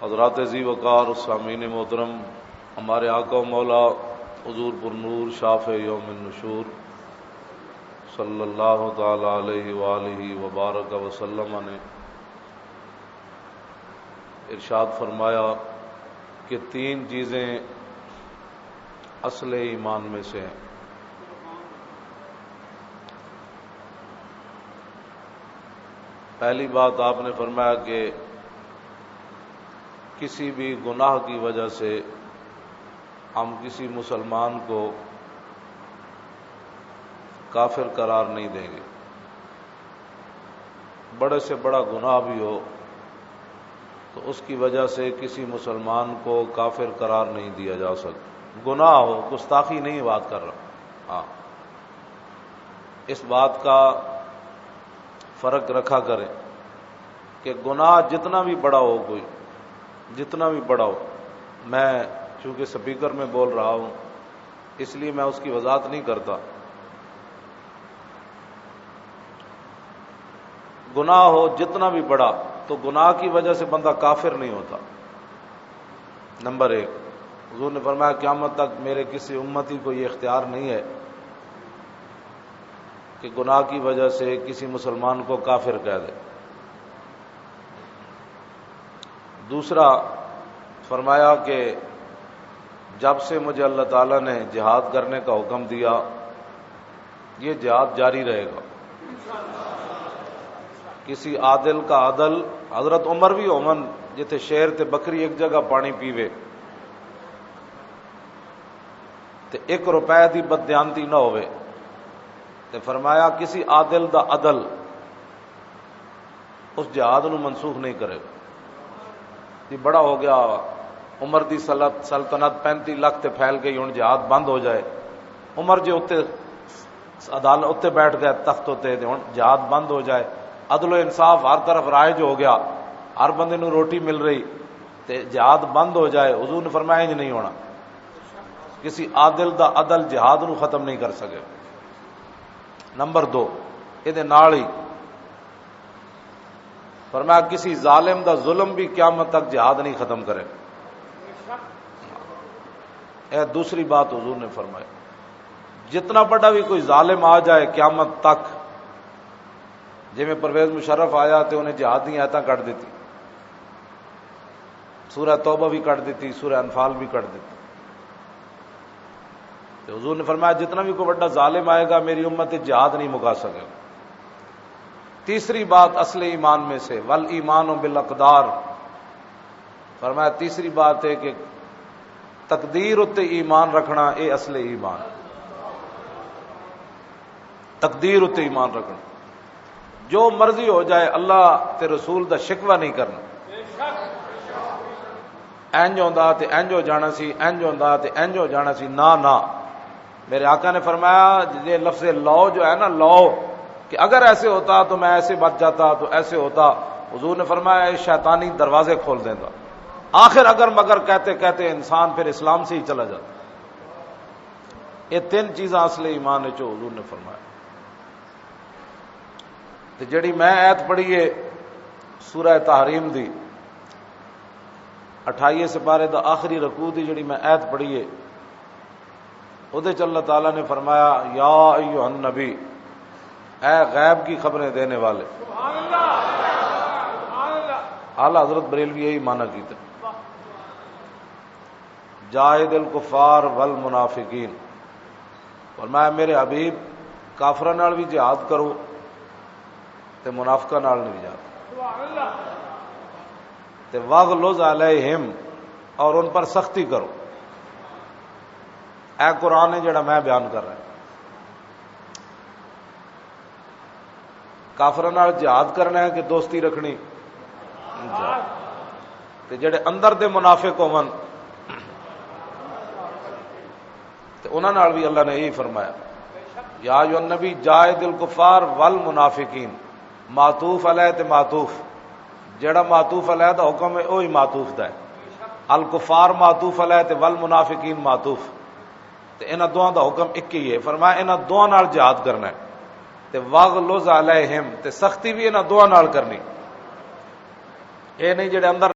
حضرات ذی وقار سامعین محترم، ہمارے آقا و مولا حضور پر نور شافع یوم النشور صلی اللہ تعالی علیہ وآلہ وبارک وسلم نے ارشاد فرمایا کہ تین چیزیں اصل ایمان میں سے ہیں۔ پہلی بات آپ نے فرمایا کہ کسی بھی گناہ کی وجہ سے ہم کسی مسلمان کو کافر قرار نہیں دیں گے، بڑے سے بڑا گناہ بھی ہو تو اس کی وجہ سے کسی مسلمان کو کافر قرار نہیں دیا جا سکتا۔ گناہ ہو، گستاخی نہیں بات کر رہا، ہاں اس بات کا فرق رکھا کریں کہ گناہ جتنا بھی بڑا ہو، کوئی جتنا بھی بڑا ہو، میں چونکہ سپیکر میں بول رہا ہوں اس لیے میں اس کی وضاحت نہیں کرتا، گناہ ہو جتنا بھی بڑا تو گناہ کی وجہ سے بندہ کافر نہیں ہوتا۔ نمبر ایک، حضور نے فرمایا قیامت تک میرے کسی امتی کو یہ اختیار نہیں ہے کہ گناہ کی وجہ سے کسی مسلمان کو کافر کہہ دے۔ دوسرا فرمایا کہ جب سے مجھے اللہ تعالیٰ نے جہاد کرنے کا حکم دیا یہ جہاد جاری رہے گا۔ کسی عادل کا عدل، حضرت عمر بھی عمن جتھے شیر تے بکری ایک جگہ پانی پیوے تے 1 روپے دی بددیانتی نہ ہوئے تے فرمایا کسی عادل دا عدل اس جہاد نو منسوخ نہیں کرے گا۔ یہ بڑا ہو گیا، عمر دی سلطنت 35 لاکھ تے پھیل گئی، ہن جہاد بند ہو جائے، عمر جے اتنے عدالت اتنے بیٹھ گئے تخت اتنے تے ہن جہاد بند ہو جائے، عدل و انصاف ہر طرف رائج ہو گیا، ہر بندے نو روٹی مل رہی تے جہاد بند ہو جائے، حضور نے فرمایا انج نہیں ہونا، کسی عادل دا عدل جہاد نو ختم نہیں کر سکے۔ نمبر 2، یہ نال ہی فرمایا کسی ظالم دا ظلم بھی قیامت تک جہاد نہیں ختم کرے۔ اے دوسری بات حضور نے فرمائی، جتنا بڑا بھی کوئی ظالم آ جائے قیامت تک، جی میں پرویز مشرف آیا تو انہیں جہاد کی آیتاں کٹ دیتی، سورہ توبہ بھی کٹ دیتی، سورہ انفال بھی کٹ دیتی، تو حضور نے فرمایا جتنا بھی کوئی بڑا ظالم آئے گا میری امت جہاد نہیں مکا سکے گا۔ تیسری بات اصل ایمان میں سے، والایمان بالاقدار، فرمایا تیسری بات ہے کہ تقدیر اتے ایمان رکھنا، اے اصل ایمان، تقدیر اتے ایمان رکھنا، جو مرضی ہو جائے اللہ تے رسول دا شکوہ نہیں کرنا، اینج ہوندا تے اینج ہو جانا سی، اینج ہوندا تے اینج ہو جانا سی، نہ میرے آقا نے فرمایا یہ لفظ لو جو ہے نا، لو کہ اگر ایسے ہوتا تو میں ایسے بچ جاتا، تو ایسے ہوتا، حضور نے فرمایا یہ شیطانی دروازے کھول دیتا، آخر اگر مگر کہتے کہتے انسان پھر اسلام سے ہی چلا جاتا۔ یہ 3 چیزاں اصل ایمان ہے جو حضور نے فرمایا۔ تو جڑی میں آیت پڑھی ہے سورہ تحریم دی 28 سپارے دا آخری رکوع دی جڑی میں آیت پڑھی ہے، ادھے اللہ تعالیٰ نے فرمایا یا ایھا النبی، اے غیب کی خبریں دینے والے، اعلیٰ حضرت بریلوی یہی معنی کیتے، جاہد الکفار والمنافقین، فرمایا میرے حبیب کافراں نال بھی جہاد کرو تے منافقاں نال بھی جہاد، تے واغلظ علیہم، اور ان پر سختی کرو۔ اے قرآن ہے جڑا میں بیان کر رہا ہوں، کافراں نال جہاد کرنا ہے کہ دوستی رکھنی، تے جڑے اندر دے منافق ہون تے انہاں نال بھی اللہ نے یہی فرمایا یا ایھا النبی جاہد الکفار والمنافقین، معطوف علیہ تے معطوف، جڑا معطوف علیہ دا حکم ہے وہی معطوف دا ہے، الکفار معطوف علیہ تے والمنافقین معطوف، تے انہاں دوہاں دا حکم ایک ہی ہے، فرمایا انہاں دوہاں نال جہاد کرنا ہے، تے واغلظ علیہم، تے سختی بھی انہاں دوہاں نال کرنی، اے نہیں جڑے اندر